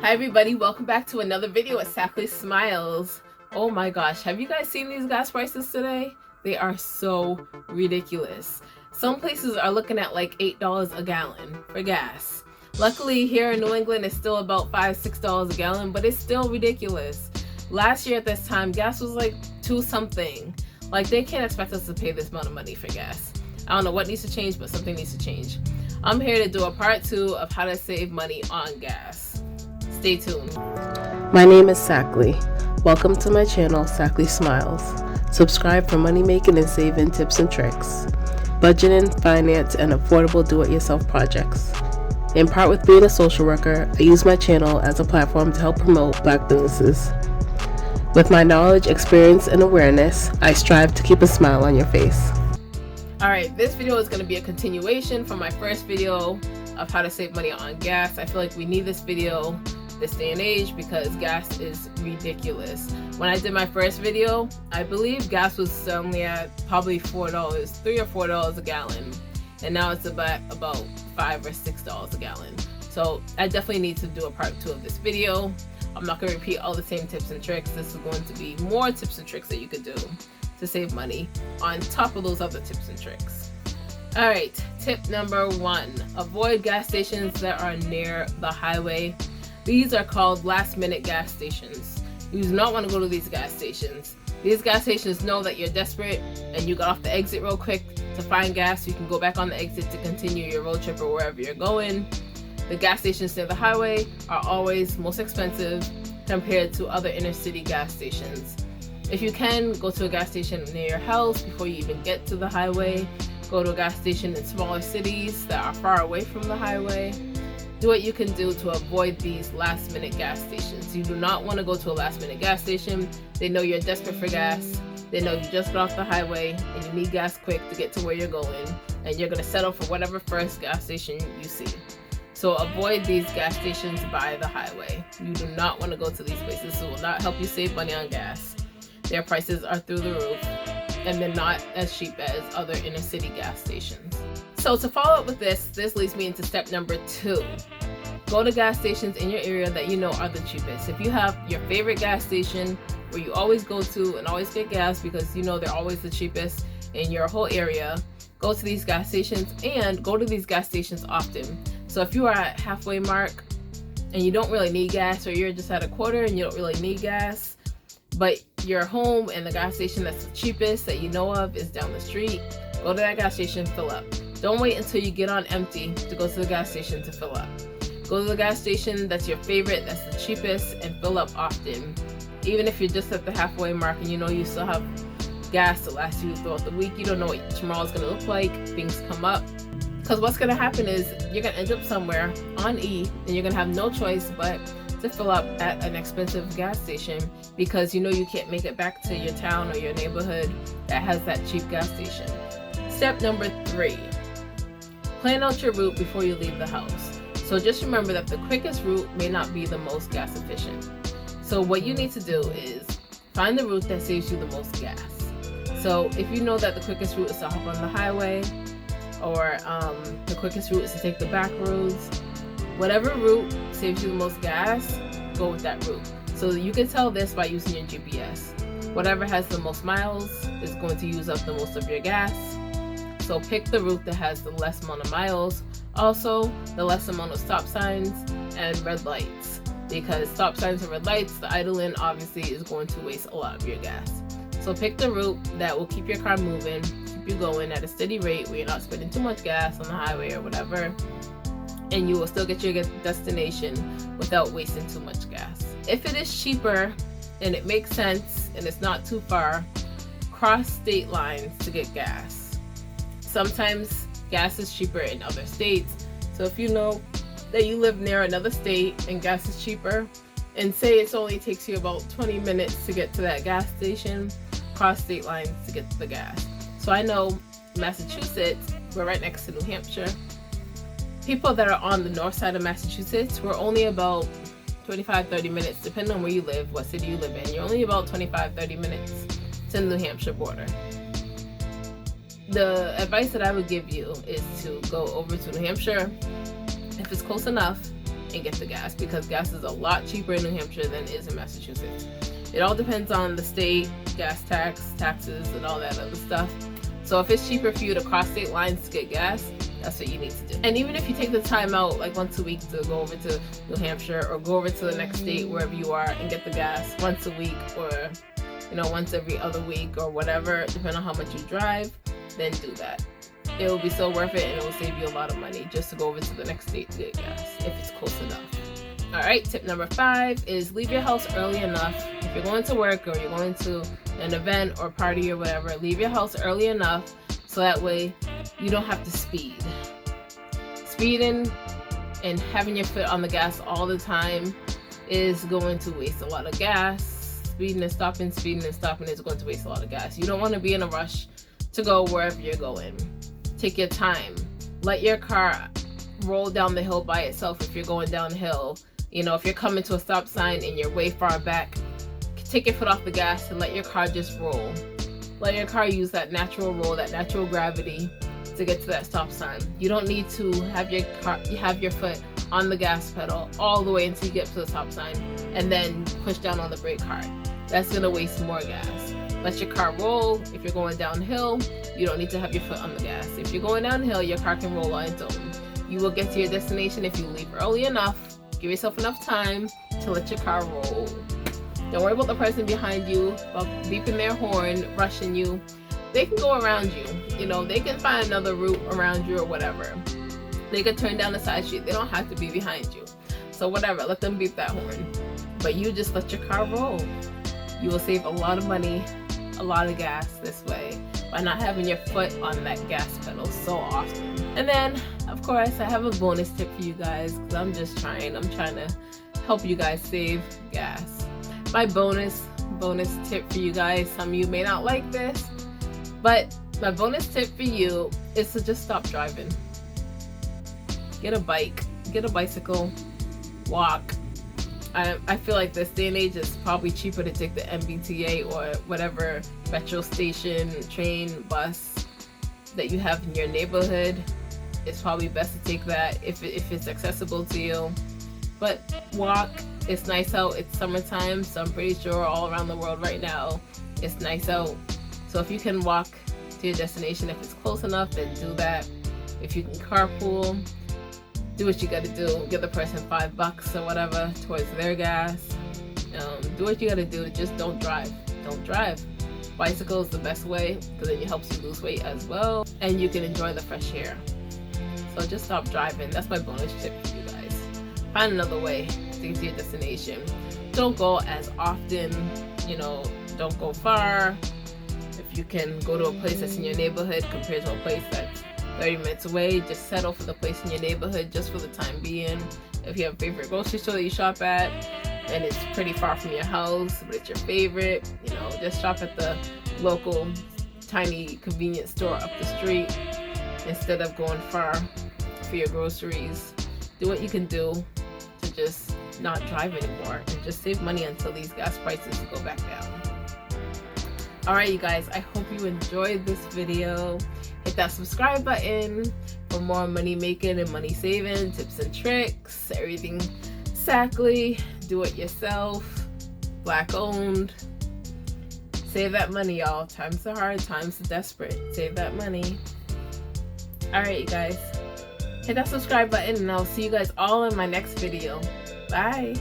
Hi everybody, welcome back to another video at saklesmiles. Oh my gosh, have you guys seen these gas prices today? They are so ridiculous. Some places are looking at like $8 a gallon for gas. Luckily here in New England it's still about $5-6 a gallon, but it's still ridiculous. Last year at this time gas was like $2 something. Like they can't expect us to pay this amount of money for gas. I don't know what needs to change, but something needs to change. I'm here to do a part 2 of how to save money on gas. Stay tuned. My name is Sakli. Welcome to my channel, Sakli Smiles. Subscribe for money making and saving tips and tricks, budgeting, finance, and affordable do-it-yourself projects. In part with being a social worker, I use my channel as a platform to help promote Black businesses. With my knowledge, experience, and awareness, I strive to keep a smile on your face. Alright, this video is going to be a continuation from my first video of how to save money on gas. I feel like we need this video this day and age because gas is ridiculous. When I did my first video, I believe gas was only at probably $3 or $4 a gallon, and now it's about $5 or $6 a gallon. So I definitely need to do a part 2 of this video. I'm not going to repeat all the same tips and tricks. This is going to be more tips and tricks that you could do to save money on top of those other tips and tricks. Alright, tip number 1, avoid gas stations that are near the highway. These are called last minute gas stations. You do not want to go to these gas stations. These gas stations know that you're desperate and you got off the exit real quick to find gas so you can go back on the exit to continue your road trip or wherever you're going. The gas stations near the highway are always most expensive compared to other inner city gas stations. If you can, go to a gas station near your house before you even get to the highway. Go to a gas station in smaller cities that are far away from the highway. Do what you can do to avoid these last minute gas stations. You do not want to go to a last minute gas station. They know you're desperate for gas. They know you just got off the highway and you need gas quick to get to where you're going, and you're going to settle for whatever first gas station you see. So avoid these gas stations by the highway. You do not want to go to these places. It will not help you save money on gas. Their prices are through the roof and they're not as cheap as other inner city gas stations. So to follow up with this leads me into step number 2. Go to gas stations in your area that you know are the cheapest. If you have your favorite gas station where you always go to and always get gas because you know they're always the cheapest in your whole area, go to these gas stations and go to these gas stations often. So if you are at halfway mark and you don't really need gas, or you're just at a quarter and you don't really need gas, but you're home and the gas station that's the cheapest that you know of is down the street, go to that gas station, fill up. Don't wait until you get on empty to go to the gas station to fill up. Go to the gas station that's your favorite, that's the cheapest, and fill up often. Even if you're just at the halfway mark and you know you still have gas to last you throughout the week, you don't know what tomorrow's going to look like, things come up. Because what's going to happen is you're going to end up somewhere on E and you're going to have no choice but to fill up at an expensive gas station because you know you can't make it back to your town or your neighborhood that has that cheap gas station. Step number 3. Plan out your route before you leave the house. So just remember that the quickest route may not be the most gas efficient. So what you need to do is find the route that saves you the most gas. So if you know that the quickest route is to hop on the highway, or the quickest route is to take the back roads, whatever route saves you the most gas, go with that route. So you can tell this by using your GPS. Whatever has the most miles is going to use up the most of your gas. So pick the route that has the less amount of miles, also the less amount of stop signs and red lights, because stop signs and red lights, the idling obviously is going to waste a lot of your gas. So pick the route that will keep your car moving, keep you going at a steady rate where you're not spending too much gas on the highway or whatever, and you will still get your destination without wasting too much gas. If it is cheaper and it makes sense and it's not too far, cross state lines to get gas. Sometimes gas is cheaper in other states, so if you know that you live near another state and gas is cheaper, and say it only takes you about 20 minutes to get to that gas station, cross state lines to get to the gas. So I know Massachusetts, we're right next to New Hampshire. People that are on the north side of Massachusetts, we're only about 25-30 minutes, depending on where you live, what city you live in. You're only about 25-30 minutes to the New Hampshire border. The advice that I would give you is to go over to New Hampshire if it's close enough and get the gas, because gas is a lot cheaper in New Hampshire than it is in Massachusetts. It all depends on the state, gas tax, taxes, and all that other stuff. So if it's cheaper for you to cross state lines to get gas, that's what you need to do. And even if you take the time out like once a week to go over to New Hampshire or go over to the next state, wherever you are, and get the gas once a week, or once every other week or whatever, depending on how much you drive, then do that. It will be so worth it, and it will save you a lot of money just to go over to the next state to get gas if it's close enough. All right, tip number 5 is leave your house early enough. If you're going to work or you're going to an event or party or whatever, leave your house early enough so that way you don't have to speed. Speeding and having your foot on the gas all the time is going to waste a lot of gas. Speeding and stopping is going to waste a lot of gas. You don't want to be in a rush to go wherever you're going. Take your time. Let your car roll down the hill by itself if you're going downhill. If you're coming to a stop sign and you're way far back, take your foot off the gas and let your car just roll. Let your car use that natural roll, that natural gravity to get to that stop sign. You don't need to have your foot on the gas pedal all the way until you get to the stop sign and then push down on the brake hard. That's gonna waste more gas. Let your car roll. If you're going downhill, you don't need to have your foot on the gas. If you're going downhill, your car can roll on its own. You will get to your destination if you leave early enough. Give yourself enough time to let your car roll. Don't worry about the person behind you, about beeping their horn, rushing you. They can go around you. They can find another route around you or whatever. They can turn down the side street. They don't have to be behind you. So whatever, let them beep that horn. But you just let your car roll. You will save a lot of money, a lot of gas this way by not having your foot on that gas pedal so often. And then, of course, I have a bonus tip for you guys, because I'm trying to help you guys save gas. My bonus tip for you guys, some of you may not like this, but my bonus tip for you is to just stop driving. Get a bike, get a bicycle, walk. I feel like this day and age it's probably cheaper to take the MBTA or whatever metro station, train, bus that you have in your neighborhood. It's probably best to take that if it's accessible to you. But walk. It's nice out. It's summertime, so I'm pretty sure all around the world right now it's nice out. So if you can walk to your destination, if it's close enough, then do that. If you can carpool, do what you gotta do. Give the person $5 or whatever towards their gas. Do what you gotta do. Just don't drive. Don't drive. Bicycle is the best way because it helps you lose weight as well, and you can enjoy the fresh air. So just stop driving. That's my bonus tip for you guys. Find another way to get to your destination. Don't go as often. Don't go far. If you can go to a place that's in your neighborhood compared to a place that's 30 minutes away, just settle for the place in your neighborhood just for the time being. If you have a favorite grocery store that you shop at and it's pretty far from your house, but it's your favorite, just shop at the local tiny convenience store up the street instead of going far for your groceries. Do what you can do to just not drive anymore and just save money until these gas prices go back down. Alright you guys, I hope you enjoyed this video. Hit that subscribe button for more money making and money saving tips and tricks. Everything Sackley, do it yourself, black owned. Save that money, y'all. Times are hard, times are desperate. Save that money. Alright you guys, hit that subscribe button and I'll see you guys all in my next video. Bye.